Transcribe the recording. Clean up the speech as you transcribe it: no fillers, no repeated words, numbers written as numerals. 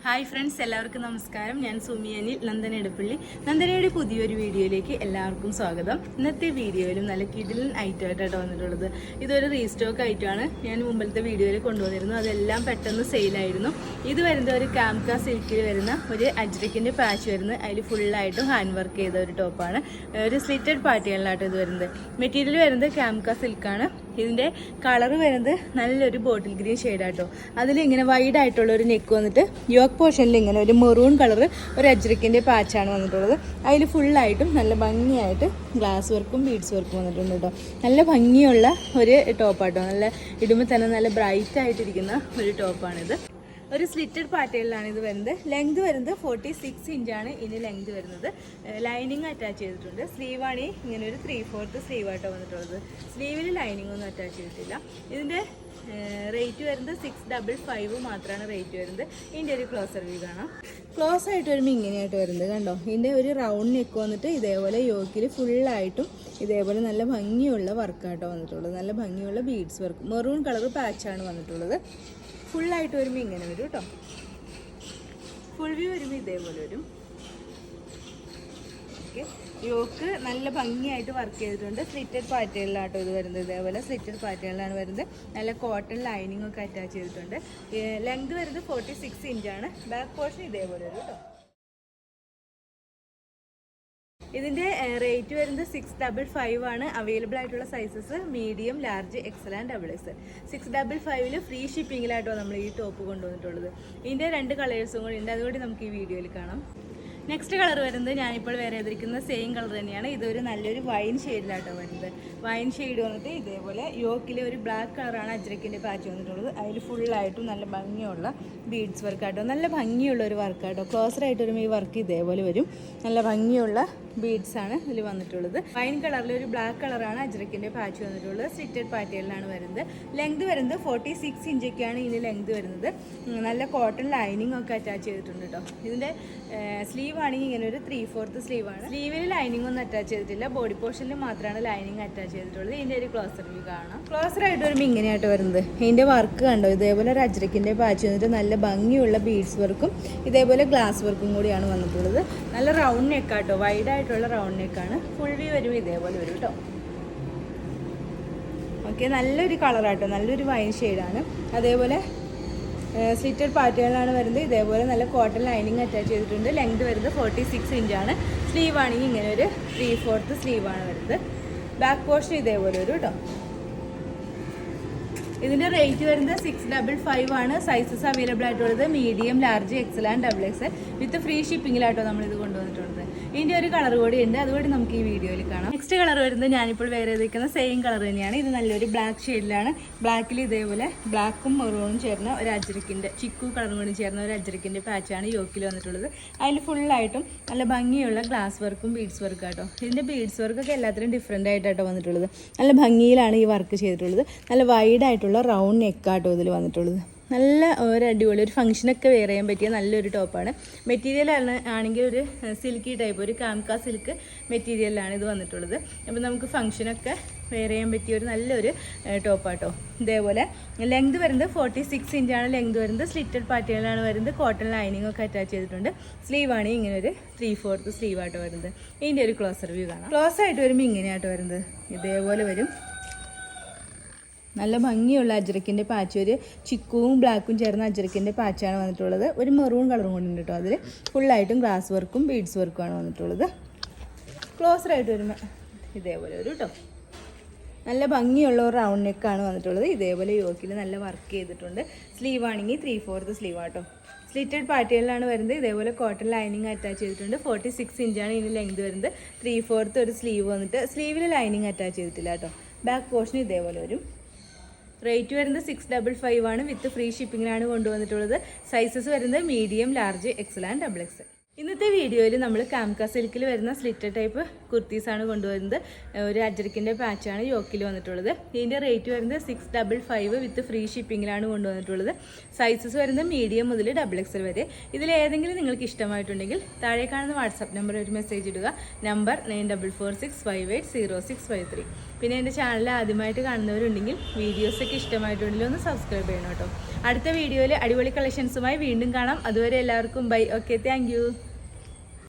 Hi friends, എല്ലാവർക്കും നമസ്കാരം. ഞാൻ സുമിയനിൽ നന്ദനയെടുപ്പള്ളി. നന്ദനയുടെ പുതിയൊരു വീഡിയോയിലേക്ക് എല്ലാവർക്കും സ്വാഗതം. ഇന്നത്തെ വീഡിയോയിലും നല്ല കിടിലൻ ഐറ്റമായിട്ടാണ് വന്നിട്ടുള്ളത്. ഇതൊരു റീസ്റ്റോക്ക് ഐറ്റമാണ്. ഞാൻ മുമ്പത്തെ വീഡിയോയിൽ കൊണ്ടുവന്നിരുന്നു. അതെല്ലാം പെട്ടെന്ന് സെയിലായിരുന്നു. ഇത് വരുന്നത് ഒരു കാംക സിൽക്കിൽ വരുന്ന ഒരു അജ്രക്കിൻ്റെ പാച്ച് വരുന്നത്. അതിൽ ഫുള്ളായിട്ടും ഹാൻഡ് വർക്ക് ചെയ്ത ഒരു ടോപ്പാണ്. ഒരു സ്ലിറ്റഡ് പാർട്ടികളിലാട്ടോ ഇത് വരുന്നത്. മെറ്റീരിയൽ വരുന്നത് കാംക സിൽക്കാണ്. ഇതിൻ്റെ കളർ വരുന്നത് നല്ലൊരു ബോട്ടിൽ ഗ്രീൻ ഷെയ്ഡാട്ടോ. അതിലിങ്ങനെ വൈഡ് ആയിട്ടുള്ള ഒരു നെക്ക് വന്നിട്ട് യോക്ക് പോർഷനിൽ ഇങ്ങനെ ഒരു മെറൂൺ കളർ ഒരു അജ്രക്കിൻ്റെ പാച്ചാണ് വന്നിട്ടുള്ളത്. അതിൽ ഫുള്ളായിട്ടും നല്ല ഭംഗിയായിട്ട് ഗ്ലാസ് വർക്കും ബീഡ്സ് വർക്കും വന്നിട്ടുണ്ട് കേട്ടോ. നല്ല ഭംഗിയുള്ള ഒരു ടോപ്പാട്ടോ. നല്ല ഇടുമ്പോൾ തന്നെ നല്ല ബ്രൈറ്റ് ആയിട്ടിരിക്കുന്ന ഒരു ടോപ്പാണിത്. ഒരു സ്ലിറ്റഡ് പാറ്റേണിലാണ് ഇത് വരുന്നത്. ലെങ്ത് വരുന്നത് 46 ഇഞ്ചാണ് ഇതിന് ലെങ്ത് വരുന്നത്. ലൈനിങ് അറ്റാച്ച് ചെയ്തിട്ടുണ്ട്. സ്ലീവാണ് ഇങ്ങനെ ഒരു 3/4 സ്ലീവായിട്ടോ വന്നിട്ടുള്ളത്. സ്ലീവിൽ ലൈനിങ് ഒന്നും അറ്റാച്ച് ചെയ്തിട്ടില്ല. ഇതിൻ്റെ റേറ്റ് വരുന്നത് 655 മാത്രമാണ് റേറ്റ് വരുന്നത്. ഇതിൻ്റെ ഒരു ക്ലോസർ വ്യൂ കാണാം. ക്ലോസ് ആയിട്ട് വരുമ്പോൾ ഇങ്ങനെയായിട്ട് വരുന്നത് കണ്ടോ. ഇതിൻ്റെ ഒരു റൗണ്ട് നെക്ക് വന്നിട്ട് ഇതേപോലെ യോക്കിൽ ഫുള്ളായിട്ടും ഇതേപോലെ നല്ല ഭംഗിയുള്ള വർക്കാട്ടോ വന്നിട്ടുള്ളത്. നല്ല ഭംഗിയുള്ള ബീഡ്സ് വർക്ക് മെറൂൺ കളർ പാച്ചാണ് വന്നിട്ടുള്ളത്. ഫുള്ളായിട്ട് വരുമ്പോൾ ഇങ്ങനെ വരും കേട്ടോ. ഫുൾ വ്യൂ വരുമ്പോൾ ഇതേപോലെ വരും. ഓക്കെ, യോക്ക് നല്ല ഭംഗിയായിട്ട് വർക്ക് ചെയ്തിട്ടുണ്ട്. സ്ലിറ്റഡ് പാറ്റേണിലാട്ടോ ഇത് വരുന്നത്. ഇതേപോലെ സ്ലിറ്റഡ് പാറ്റേണിലാണ് വരുന്നത്. നല്ല കോട്ടൺ ലൈനിങ് ഒക്കെ അറ്റാച്ച് ചെയ്തിട്ടുണ്ട്. ലെങ്ത് വരുന്നത് 46 ഇഞ്ചാണ്. ബാക്ക് പോർഷൻ ഇതേപോലെ വരും കേട്ടോ. ഇതിൻ്റെ റേറ്റ് വരുന്നത് 655 ആണ്. അവൈലബിൾ ആയിട്ടുള്ള sizes medium, large, XL and XXL. 655 free ഷിപ്പിങ്ങിലായിട്ടോ നമ്മൾ ഈ ടോപ്പ് കൊണ്ടുവന്നിട്ടുള്ളത്. ഇതിൻ്റെ 2 കളേഴ്സും കൂടി ഉണ്ട്. അതുകൂടി നമുക്ക് ഈ വീഡിയോയിൽ കാണാം. നെക്സ്റ്റ് കളർ വരുന്നത് ഞാനിപ്പോൾ വേറെ ചെയ്തിരിക്കുന്ന സെയിം കളർ തന്നെയാണ്. ഇതൊരു നല്ലൊരു വൈൻ ഷെയ്ഡിലാട്ടോ വരുന്നത്. വൈൻ ഷെയ്ഡ് വന്നിട്ട് ഇതേപോലെ യോക്കിൽ ഒരു ബ്ലാക്ക് കളറാണ് അജ്രക്കിൻ്റെ പാച്ച് വന്നിട്ടുള്ളത്. അതിൽ ഫുള്ളായിട്ടും നല്ല ഭംഗിയുള്ള ബീഡ്സ് വർക്കാട്ടോ. നല്ല ഭംഗിയുള്ള ഒരു വർക്കാട്ടോ. ക്ലോസറായിട്ട് വരുമ്പോൾ ഈ വർക്ക് ഇതേപോലെ വരും. നല്ല ഭംഗിയുള്ള ബീഡ്സാണ് ഇതിൽ വന്നിട്ടുള്ളത്. വൈൻ കളറിൽ ഒരു ബ്ലാക്ക് കളറാണ് അജ്രക്കിൻ്റെ പാച്ച് വന്നിട്ടുള്ളത്. സ്ലിറ്റഡ് പാറ്റേണിലാണ് വരുന്നത്. ലെങ്ത് വരുന്നത് 46 ഇഞ്ചൊക്കെയാണ് ഇതിന് ലെങ്ത് വരുന്നത്. നല്ല കോട്ടൺ ലൈനിങ് ഒക്കെ അറ്റാച്ച് ചെയ്തിട്ടുണ്ട് കേട്ടോ. ഇതിൻ്റെ സ്ലീവ് ആണെങ്കിൽ ഇങ്ങനെ ഒരു 3/4 സ്ലീവാണ്. സ്ലീവിൽ ലൈനിങ് ഒന്നും അറ്റാച്ച് ചെയ്തിട്ടില്ല. ബോഡി പോർഷനിൽ മാത്രമാണ് ലൈനിങ് അറ്റാച്ച് ചെയ്തിട്ടുള്ളത്. ഇതിൻ്റെ ഒരു ക്ലോസർ വ്യൂ കാണാം. ക്ലോസറായിട്ട് വരുമ്പോൾ ഇങ്ങനെയായിട്ട് വരുന്നത്. ഇതിൻ്റെ വർക്ക് കണ്ടോ. ഇതേപോലെ ഒരു അജ്രക്കിൻ്റെ പാച്ച് വന്നിട്ട് നല്ല ഭംഗിയുള്ള ബീഡ്സ് വർക്കും ഇതേപോലെ ഗ്ലാസ് വർക്കും കൂടിയാണ് വന്നിട്ടുള്ളത്. നല്ല റൗണ്ട് നെക്കാട്ടോ. വൈഡ് ആയിട്ടുള്ള റൗണ്ട് നെക്കാണ്. ഫുൾ വ്യൂ വരും ഇതേപോലെ വരും കേട്ടോ. ഓക്കെ, നല്ലൊരു കളറാട്ടോ. നല്ലൊരു വൈൻ ഷെയ്ഡാണ്. അതേപോലെ സ്ലിറ്റഡ് പാറ്റേണിലാണ് വരുന്നത്. ഇതേപോലെ നല്ല കോട്ടൺ ലൈനിങ് അറ്റാച്ച് ചെയ്തിട്ടുണ്ട്. ലെങ്ത് വരുന്നത് 46 ഇഞ്ചാണ്. സ്ലീവ് ആണെങ്കിൽ ഇങ്ങനെ ഒരു 3/4 സ്ലീവാണ് വരുന്നത്. ബാക്ക് പോർഷൻ ഇതേപോലെ വരും കേട്ടോ. ഇതിൻ്റെ റേറ്റ് വരുന്നത് 655 ആണ്. സൈസസ് അവൈലബിൾ ആയിട്ടുള്ളത് medium, large, XL and XXL with free ഷിപ്പിങ്ങിലായിട്ടോ നമ്മളിത് കൊണ്ടുവന്നിട്ടുള്ളത്. ഇതിൻ്റെ ഒരു കളർ കൂടി ഉണ്ട്. അതുകൂടി നമുക്ക് ഈ വീഡിയോയിൽ കാണാം. നെക്സ്റ്റ് കളർ വരുന്നത് ഞാനിപ്പോൾ വേറെ ചെയ്തിരിക്കുന്ന സെയിം കളർ തന്നെയാണ്. ഇത് നല്ലൊരു ബ്ലാക്ക് ഷെയ്ഡിലാണ്. ബ്ലാക്കിൽ ഇതേപോലെ ബ്ലാക്കും മെറൂണും ചേർന്ന ഒരു അജ്രക്കിൻ്റെ ചിക്കു കളറും കൂടി ചേർന്ന ഒരു അജ്രക്കിൻ്റെ പാച്ചാണ് യോക്കിൽ വന്നിട്ടുള്ളത്. അതിൽ ഫുള്ളായിട്ടും നല്ല ഭംഗിയുള്ള ഗ്ലാസ് വർക്കും ബീഡ്സ് വർക്കും ആട്ടോ. ഇതിൻ്റെ ബീഡ്സ് വർക്കൊക്കെ എല്ലാത്തിലും ഡിഫറെൻ്റ് ആയിട്ടാട്ടോ വന്നിട്ടുള്ളത്. നല്ല ഭംഗിയിലാണ് ഈ വർക്ക് ചെയ്തിട്ടുള്ളത്. നല്ല വൈഡായിട്ടുള്ള റൗണ്ട് നെക്കാട്ടോ ഇതിൽ വന്നിട്ടുള്ളത്. നല്ല ഒരു അടിപൊളി ഒരു ഫംഗ്ഷനൊക്കെ വെയർ ചെയ്യാൻ പറ്റിയ നല്ലൊരു ടോപ്പാണ്. മെറ്റീരിയൽ ആണെങ്കിൽ ഒരു സിൽക്കി ടൈപ്പ് ഒരു കാംക സിൽക്ക് മെറ്റീരിയലാണ് ഇത് വന്നിട്ടുള്ളത്. അപ്പോൾ നമുക്ക് ഫംഗ്ഷനൊക്കെ വെയർ ചെയ്യാൻ പറ്റിയ ഒരു നല്ലൊരു ടോപ്പാട്ടോ. ഇതേപോലെ ലെങ്ത് വരുന്നത് 46 ഇഞ്ചാണ് ലെങ്ത് വരുന്നത്. സ്ലിറ്റഡ് പാറ്റേണിലാണ് വരുന്നത്. കോട്ടൺ ലൈനിങ് ഒക്കെ അറ്റാച്ച് ചെയ്തിട്ടുണ്ട്. സ്ലീവാണ് ഇങ്ങനെ ഒരു 3/4 സ്ലീവാട്ടോ വരുന്നത്. ഇതിൻ്റെ ഒരു ക്ലോസർ വ്യൂ കാണാം. ക്ലോസ് ആയിട്ട് വരുമ്പോൾ ഇങ്ങനെയാട്ടോ വരുന്നത്. ഇതേപോലെ വരും. നല്ല ഭംഗിയുള്ള അജ്രക്കിൻ്റെ പാച്ച്, ഒരു ചിക്കുവും ബ്ലാക്കും ചേർന്ന അജ്രക്കിൻ്റെ പാച്ചാണ് വന്നിട്ടുള്ളത്. ഒരു മെറൂൺ കളറും കൊണ്ടുണ്ട് കേട്ടോ. അതിൽ ഫുള്ളായിട്ടും ഗ്ലാസ് വർക്കും ബീഡ്സ് വർക്കുമാണ് വന്നിട്ടുള്ളത്. ക്ലോസറായിട്ട് വരുമ്പോൾ ഇതേപോലെ വരും കേട്ടോ. നല്ല ഭംഗിയുള്ള ഒരു റൗണ്ട് നെക്കാണ് വന്നിട്ടുള്ളത്. ഇതേപോലെ യോക്കിൽ നല്ല വർക്ക് ചെയ്തിട്ടുണ്ട്. സ്ലീവ് ആണെങ്കിൽ 3/4 സ്ലീവ് ആട്ടോ. സ്ലിറ്റഡ് പാറ്റേണിലാണ് വരുന്നത്. ഇതേപോലെ കോട്ടൺ ലൈനിങ് അറ്റാച്ച് ചെയ്തിട്ടുണ്ട്. 46 ഇഞ്ചാണ് ഇതിന് ലെങ്ത് വരുന്നത്. 3/4 ഒരു സ്ലീവ് വന്നിട്ട് സ്ലീവിൽ ലൈനിങ് അറ്റാച്ച് ചെയ്തിട്ടില്ല കേട്ടോ. ബാക്ക് പോർഷൻ ഇതേപോലെ വരും. റേറ്റ് വരുന്നത് 655 ആണ്. വിത്ത് ഫ്രീ ഷിപ്പിങ്ങിനാണ് കൊണ്ടുവന്നിട്ടുള്ളത്. സൈസസ് വരുന്നത് medium, large, XL and XXL. ഇന്നത്തെ വീഡിയോയിൽ നമ്മൾ കാംക സിൽക്കിൽ വരുന്ന സ്ലിറ്റഡ് ടൈപ്പ് കുർത്തീസാണ് കൊണ്ടുവരുന്നത്. ഒരു അജ്രക്കിൻ്റെ പാച്ചാണ് യോക്കിൽ വന്നിട്ടുള്ളത്. ഇതിൻ്റെ റേറ്റ് വരുന്നത് 655 വിത്ത് ഫ്രീ ഷിപ്പിങ്ങിലാണ് കൊണ്ടുവന്നിട്ടുള്ളത്. സൈസസ് വരുന്നത് മീഡിയം മുതൽ XXL വരെ. ഇതിലേതെങ്കിലും നിങ്ങൾക്ക് ഇഷ്ടമായിട്ടുണ്ടെങ്കിൽ താഴെ കാണുന്ന വാട്സാപ്പ് നമ്പർ ഒരു മെസ്സേജ് ഇടുക. നമ്പർ 9446580653. പിന്നെ എൻ്റെ ചാനൽ ആദ്യമായിട്ട് കാണുന്നവരുണ്ടെങ്കിൽ വീഡിയോസൊക്കെ ഇഷ്ടമായിട്ടുണ്ടെങ്കിൽ ഒന്ന് സബ്സ്ക്രൈബ് ചെയ്യണം കേട്ടോ. അടുത്ത വീഡിയോയിൽ അടിപൊളി കളക്ഷൻസുമായി വീണ്ടും കാണാം. അതുവരെ എല്ലാവർക്കും ബൈ. Okay, thank